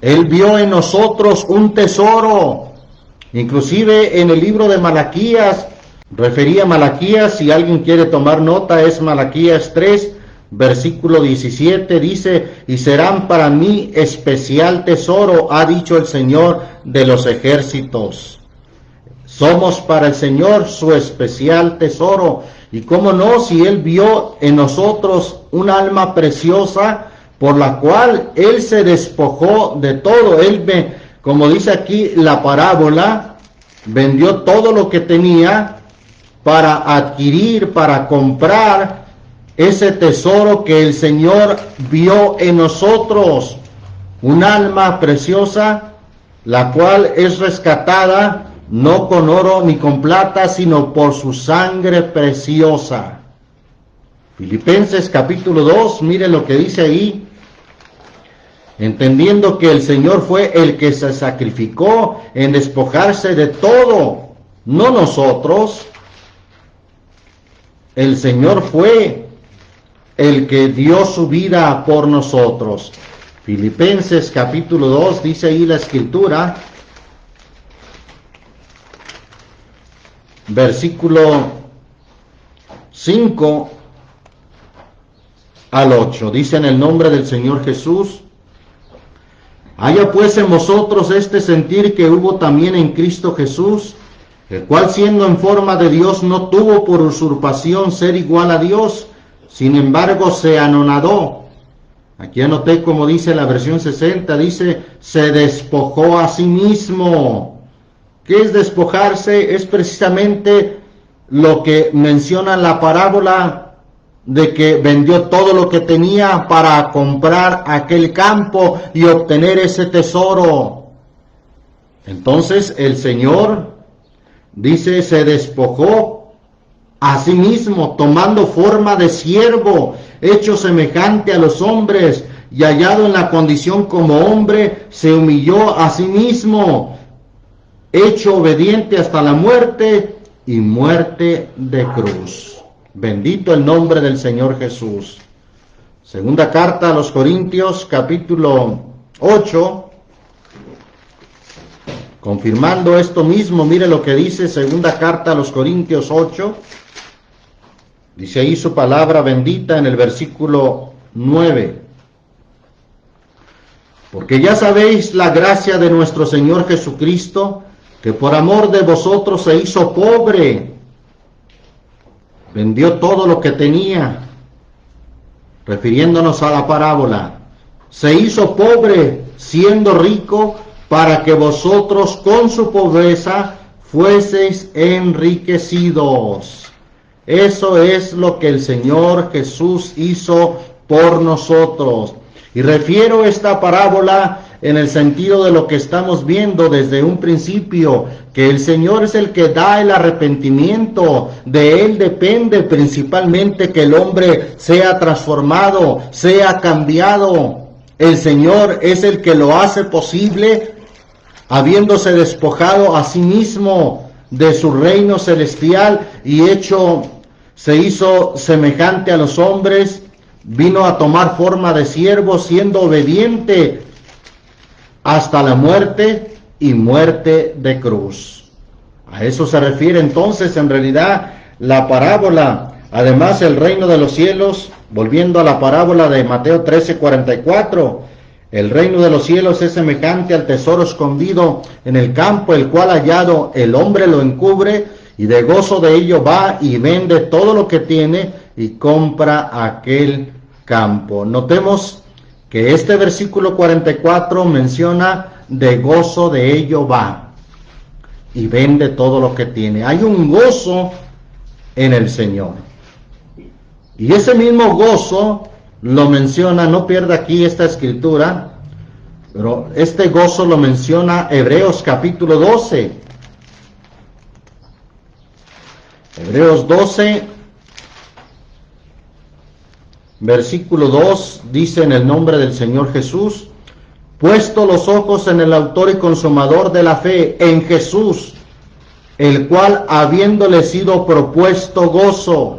Él vio en nosotros un tesoro. Inclusive en el libro de Malaquías, refería a Malaquías, si alguien quiere tomar nota, es Malaquías 3, versículo 17, dice: y serán para mí especial tesoro, ha dicho el Señor de los ejércitos. Somos para el Señor su especial tesoro. Y cómo no, si Él vio en nosotros un alma preciosa, por la cual Él se despojó de todo. Él, como dice aquí la parábola, vendió todo lo que tenía para adquirir, para comprar ese tesoro que el Señor vio en nosotros, un alma preciosa, la cual es rescatada no con oro ni con plata, sino por su sangre preciosa. Filipenses capítulo 2, mire lo que dice ahí: entendiendo que el Señor fue el que se sacrificó en despojarse de todo, no nosotros. El Señor fue el que dio su vida por nosotros. Filipenses capítulo 2, dice ahí la Escritura, versículo 5 al 8, dice: en el nombre del Señor Jesús, haya pues en vosotros este sentir que hubo también en Cristo Jesús, el cual siendo en forma de Dios no tuvo por usurpación ser igual a Dios, sin embargo se anonadó. Aquí anoté como dice la versión 60, dice, se despojó a sí mismo. ¿Qué es despojarse? Es precisamente lo que menciona la parábola de que vendió todo lo que tenía para comprar aquel campo y obtener ese tesoro. Entonces el Señor dice, se despojó a sí mismo, tomando forma de siervo, hecho semejante a los hombres, y hallado en la condición como hombre, se humilló a sí mismo, hecho obediente hasta la muerte y muerte de cruz. Bendito el nombre del Señor Jesús. Segunda carta a los Corintios, capítulo 8. Confirmando esto mismo, mire lo que dice segunda carta a los Corintios 8. Dice ahí su palabra bendita en el versículo 9. Porque ya sabéis la gracia de nuestro Señor Jesucristo, que por amor de vosotros se hizo pobre, vendió todo lo que tenía, refiriéndonos a la parábola, se hizo pobre siendo rico, para que vosotros con su pobreza fueseis enriquecidos. Eso es lo que el Señor Jesús hizo por nosotros. Y refiero esta parábola en el sentido de lo que estamos viendo desde un principio, que el Señor es el que da el arrepentimiento, de Él depende principalmente que el hombre sea transformado, sea cambiado. El Señor es el que lo hace posible, habiéndose despojado a sí mismo de su reino celestial y se hizo semejante a los hombres, vino a tomar forma de siervo, siendo obediente hasta la muerte y muerte de cruz. A eso se refiere entonces en realidad la parábola. Además, el reino de los cielos, volviendo a la parábola de Mateo 13:44, el reino de los cielos es semejante al tesoro escondido en el campo, el cual hallado el hombre lo encubre, y de gozo de ello va y vende todo lo que tiene y compra aquel campo. Notemos que este versículo 44 menciona de gozo de ello va y vende todo lo que tiene. Hay un gozo en el Señor. Y ese mismo gozo lo menciona, no pierda aquí esta escritura, pero este gozo lo menciona Hebreos capítulo 12. Hebreos 12, versículo 2, dice en el nombre del Señor Jesús, puesto los ojos en el autor y consumador de la fe, en Jesús, el cual habiéndole sido propuesto gozo.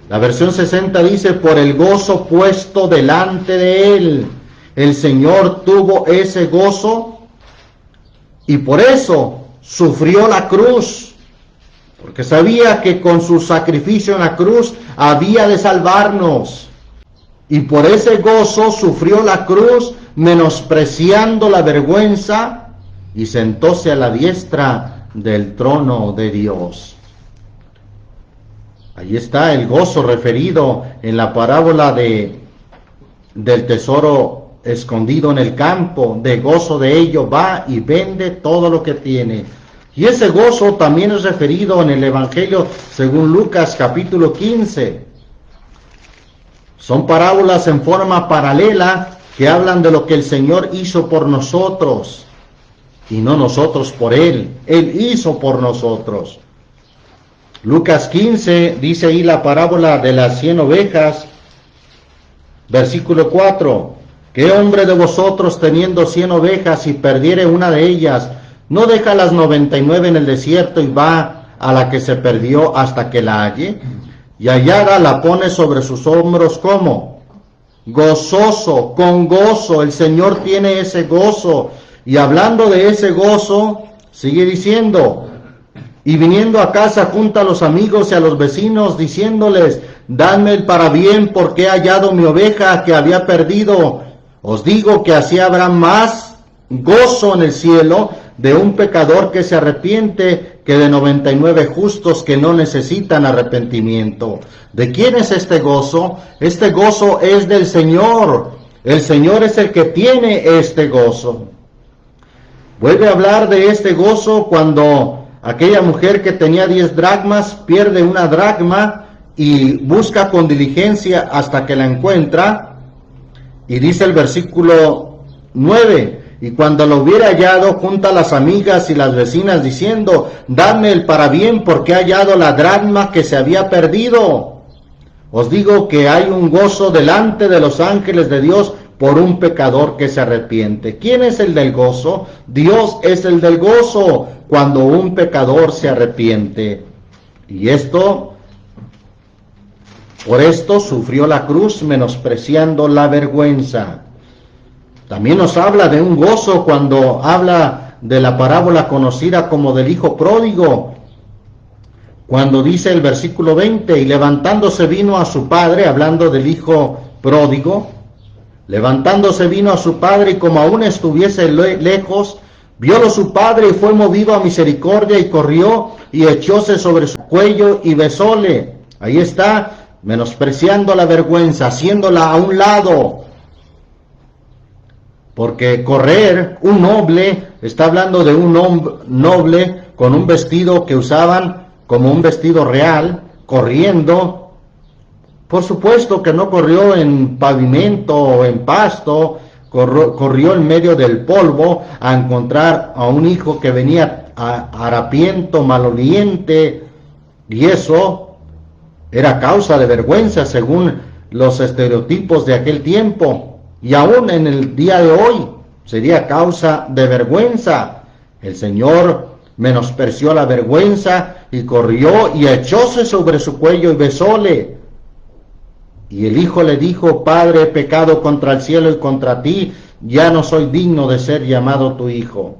La versión 60 dice, por el gozo puesto delante de él. El Señor tuvo ese gozo y por eso sufrió la cruz, porque sabía que con su sacrificio en la cruz había de salvarnos. Y por ese gozo sufrió la cruz, menospreciando la vergüenza, y sentóse a la diestra del trono de Dios. Ahí está el gozo referido en la parábola del tesoro escondido en el campo. De gozo de ello va y vende todo lo que tiene. Y ese gozo también es referido en el Evangelio según Lucas capítulo 15. Son parábolas en forma paralela que hablan de lo que el Señor hizo por nosotros y no nosotros por Él. Él hizo por nosotros. Lucas 15 dice ahí la parábola de las 100 ovejas, versículo 4. ¿Qué hombre de vosotros teniendo 100 ovejas y perdiere una de ellas, no deja las 99 en el desierto y va a la que se perdió hasta que la halle? Y hallada la pone sobre sus hombros, ¿cómo? Gozoso, con gozo. El Señor tiene ese gozo. Y hablando de ese gozo, sigue diciendo, y viniendo a casa junta a los amigos y a los vecinos, diciéndoles, dadme el parabién, porque he hallado mi oveja que había perdido. Os digo que así habrá más gozo en el cielo de un pecador que se arrepiente, que de 99 justos que no necesitan arrepentimiento. ¿De quién es este gozo? Este gozo es del Señor. El Señor es el que tiene este gozo. Vuelve a hablar de este gozo cuando aquella mujer que tenía 10 dracmas pierde una dracma y busca con diligencia hasta que la encuentra. Y dice el versículo 9, y cuando lo hubiera hallado, junta a las amigas y las vecinas diciendo, dadme el parabién porque he hallado la dracma que se había perdido. Os digo que hay un gozo delante de los ángeles de Dios por un pecador que se arrepiente. ¿Quién es el del gozo? Dios es el del gozo cuando un pecador se arrepiente. Y por esto sufrió la cruz, menospreciando la vergüenza. También nos habla de un gozo cuando habla de la parábola conocida como del hijo pródigo. Cuando dice el versículo 20, y levantándose vino a su padre, hablando del hijo pródigo, levantándose vino a su padre, y como aún estuviese lejos, viólo su padre, y fue movido a misericordia, y corrió, y echóse sobre su cuello, y besóle. Ahí está, menospreciando la vergüenza, haciéndola a un lado. Porque correr, un noble, está hablando de un noble con un vestido que usaban como un vestido real, corriendo. Por supuesto que no corrió en pavimento o en pasto, corrió en medio del polvo a encontrar a un hijo que venía harapiento, maloliente, y eso era causa de vergüenza según los estereotipos de aquel tiempo. Y aún en el día de hoy sería causa de vergüenza. El Señor menospreció la vergüenza y corrió y echóse sobre su cuello y besóle. Y el hijo le dijo, Padre, he pecado contra el cielo y contra ti, ya no soy digno de ser llamado tu hijo.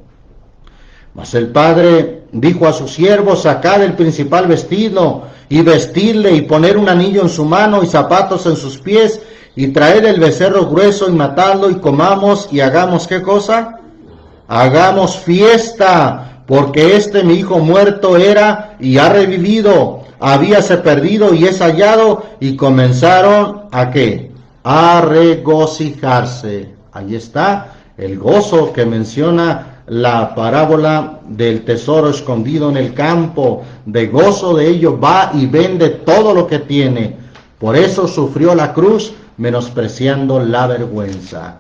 Mas el padre dijo a sus siervos, sacad el principal vestido y vestidle y poner un anillo en su mano y zapatos en sus pies, y traed el becerro grueso y matadlo y comamos y hagamos ¿qué cosa? Hagamos fiesta, porque mi hijo muerto era y ha revivido, habíase perdido y es hallado, y comenzaron ¿a qué? A regocijarse. Ahí está el gozo que menciona la parábola del tesoro escondido en el campo. De gozo de ello va y vende todo lo que tiene. Por eso sufrió la cruz, menospreciando la vergüenza.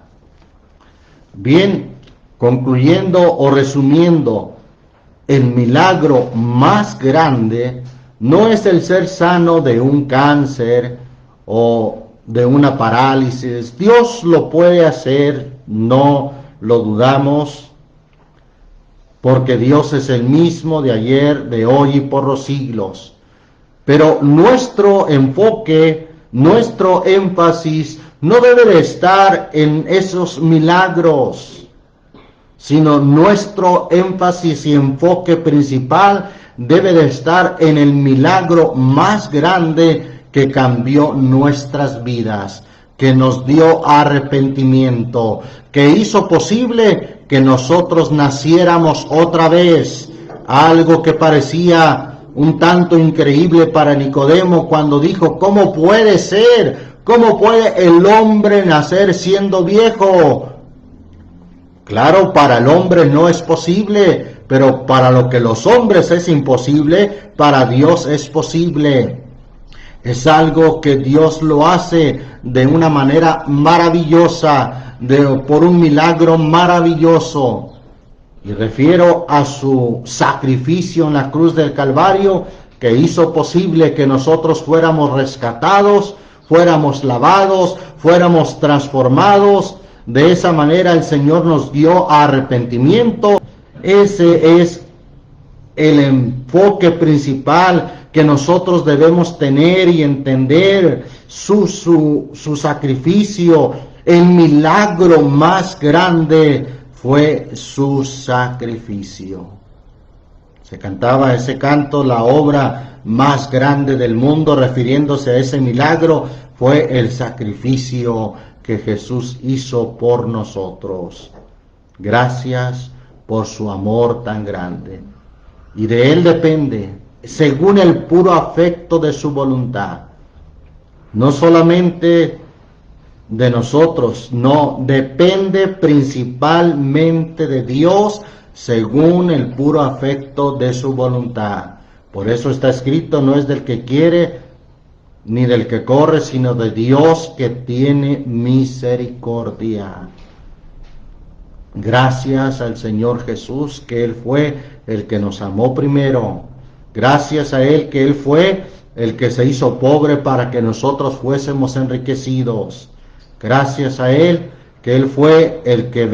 Bien, concluyendo o resumiendo, el milagro más grande no es el ser sano de un cáncer o de una parálisis. Dios lo puede hacer, no lo dudamos, porque Dios es el mismo de ayer, de hoy y por los siglos. Pero nuestro enfoque, nuestro énfasis no debe de estar en esos milagros, sino nuestro énfasis y enfoque principal debe de estar en el milagro más grande que cambió nuestras vidas, que nos dio arrepentimiento, que hizo posible que nosotros naciéramos otra vez, algo que parecía un tanto increíble para Nicodemo cuando dijo, ¿cómo puede ser? ¿Cómo puede el hombre nacer siendo viejo? Claro, para el hombre no es posible, pero para lo que los hombres es imposible, para Dios es posible. Es algo que Dios lo hace de una manera maravillosa, por un milagro maravilloso. Y refiero a su sacrificio en la cruz del Calvario, que hizo posible que nosotros fuéramos rescatados, fuéramos lavados, fuéramos transformados. De esa manera el Señor nos dio arrepentimiento. Ese es el enfoque principal que nosotros debemos tener y entender, su sacrificio. El milagro más grande fue su sacrificio. Se cantaba ese canto, la obra más grande del mundo, refiriéndose a ese milagro, fue el sacrificio que Jesús hizo por nosotros. Gracias por su amor tan grande. y de Él depende, según el puro afecto de su voluntad. No solamente de nosotros, no, depende principalmente de Dios, según el puro afecto de su voluntad. Por eso está escrito, no es del que quiere ni del que corre, sino de Dios que tiene misericordia. Gracias al Señor Jesús, que Él fue el que nos amó primero. Gracias a Él, que Él fue el que se hizo pobre para que nosotros fuésemos enriquecidos. Gracias a Él, que Él fue el que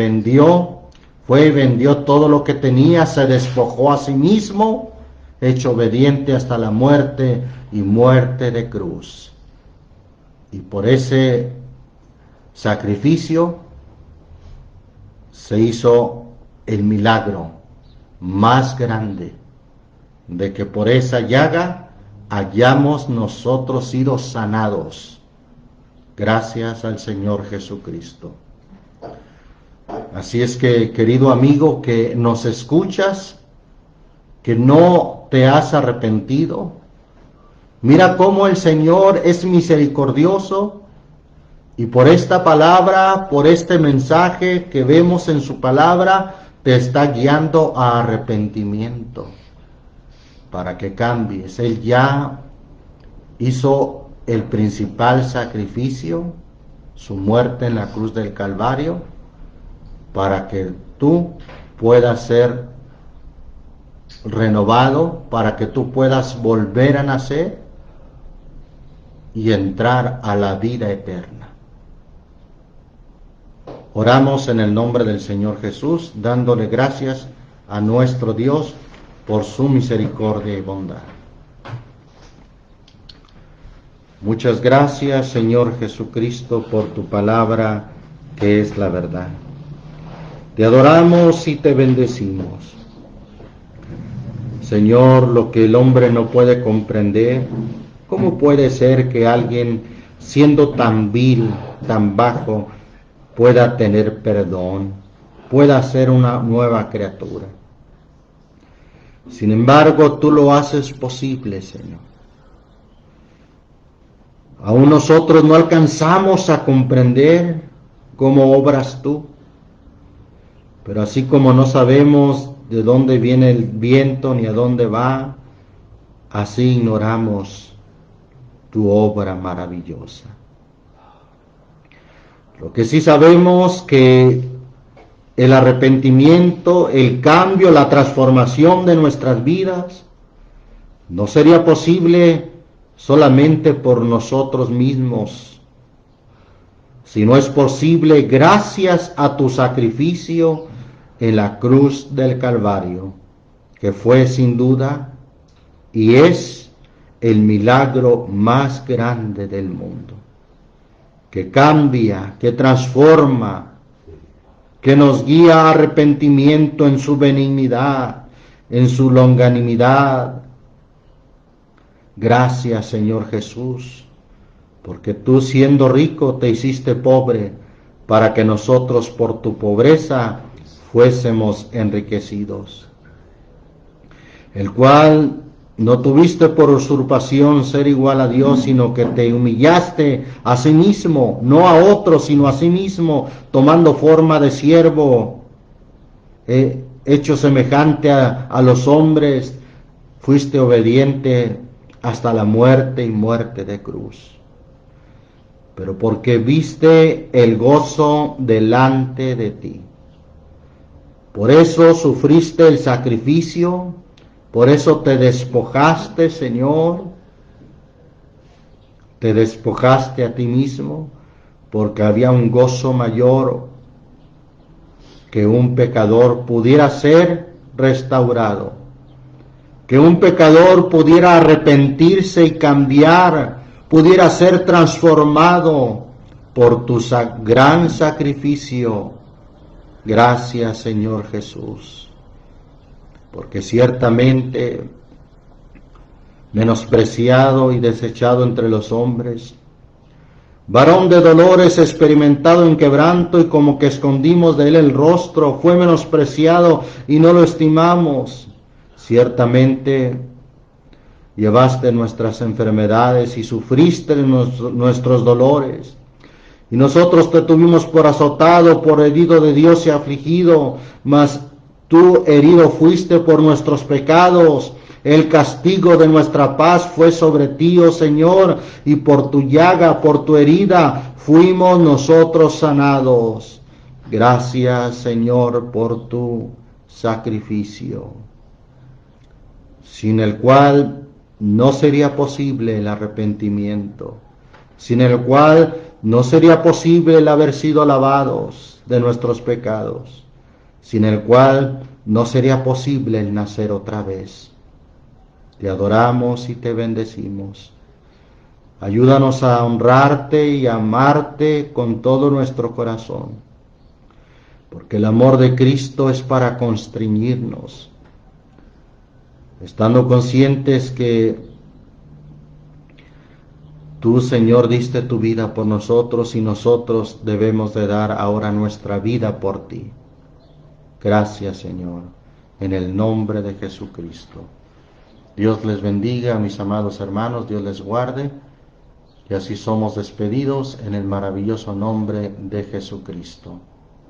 fue y vendió todo lo que tenía, se despojó a sí mismo, hecho obediente hasta la muerte y muerte de cruz. Y por ese sacrificio se hizo el milagro más grande de que por esa llaga hayamos nosotros sido sanados. Gracias al Señor Jesucristo. Así es que, querido amigo, que nos escuchas, que no te has arrepentido, mira cómo el Señor es misericordioso, y por esta palabra, por este mensaje que vemos en su palabra, te está guiando a arrepentimiento, para que cambies. Él ya hizo el principal sacrificio, su muerte en la cruz del Calvario, para que tú puedas ser renovado, para que tú puedas volver a nacer y entrar a la vida eterna. Oramos en el nombre del Señor Jesús, dándole gracias a nuestro Dios por su misericordia y bondad. Muchas gracias, Señor Jesucristo, por tu palabra, que es la verdad. Te adoramos y te bendecimos. Señor, lo que el hombre no puede comprender, ¿cómo puede ser que alguien, siendo tan vil, tan bajo, pueda tener perdón, pueda ser una nueva criatura? Sin embargo, tú lo haces posible, Señor. Aún nosotros no alcanzamos a comprender cómo obras tú, pero así como no sabemos de dónde viene el viento ni a dónde va, así ignoramos tu obra maravillosa. Lo que sí sabemos que el arrepentimiento, el cambio, la transformación de nuestras vidas no sería posible solamente por nosotros mismos, sino es posible gracias a tu sacrificio en la cruz del Calvario, que fue sin duda y es el milagro más grande del mundo, que cambia, que transforma, que nos guía a arrepentimiento en su benignidad, en su longanimidad. Gracias, Señor Jesús, porque tú, siendo rico, te hiciste pobre, para que nosotros por tu pobreza fuésemos enriquecidos, el cual no tuviste por usurpación ser igual a Dios, sino que te humillaste a sí mismo, no a otros, sino a sí mismo, tomando forma de siervo, hecho semejante a los hombres, fuiste obediente hasta la muerte y muerte de cruz. Pero porque viste el gozo delante de ti, por eso sufriste el sacrificio, por eso te despojaste, Señor, te despojaste a ti mismo, porque había un gozo mayor que un pecador pudiera ser restaurado, que un pecador pudiera arrepentirse y cambiar, pudiera ser transformado por tu gran sacrificio. Gracias, Señor Jesús, porque ciertamente menospreciado y desechado entre los hombres, varón de dolores, experimentado en quebranto, y como que escondimos de él el rostro, fue menospreciado y no lo estimamos. Ciertamente llevaste nuestras enfermedades y sufriste nuestros dolores. Y nosotros te tuvimos por azotado, por herido de Dios y afligido, mas tú herido fuiste por nuestros pecados. El castigo de nuestra paz fue sobre ti, oh Señor, y por tu llaga, por tu herida, fuimos nosotros sanados. Gracias, Señor, por tu sacrificio, sin el cual no sería posible el arrepentimiento, sin el cual no sería posible el haber sido lavados de nuestros pecados, sin el cual no sería posible el nacer otra vez. Te adoramos y te bendecimos. Ayúdanos a honrarte y a amarte con todo nuestro corazón, porque el amor de Cristo es para constreñirnos, estando conscientes que tú, Señor, diste tu vida por nosotros y nosotros debemos de dar ahora nuestra vida por ti. Gracias, Señor, en el nombre de Jesucristo. Dios les bendiga, mis amados hermanos, Dios les guarde, y así somos despedidos en el maravilloso nombre de Jesucristo.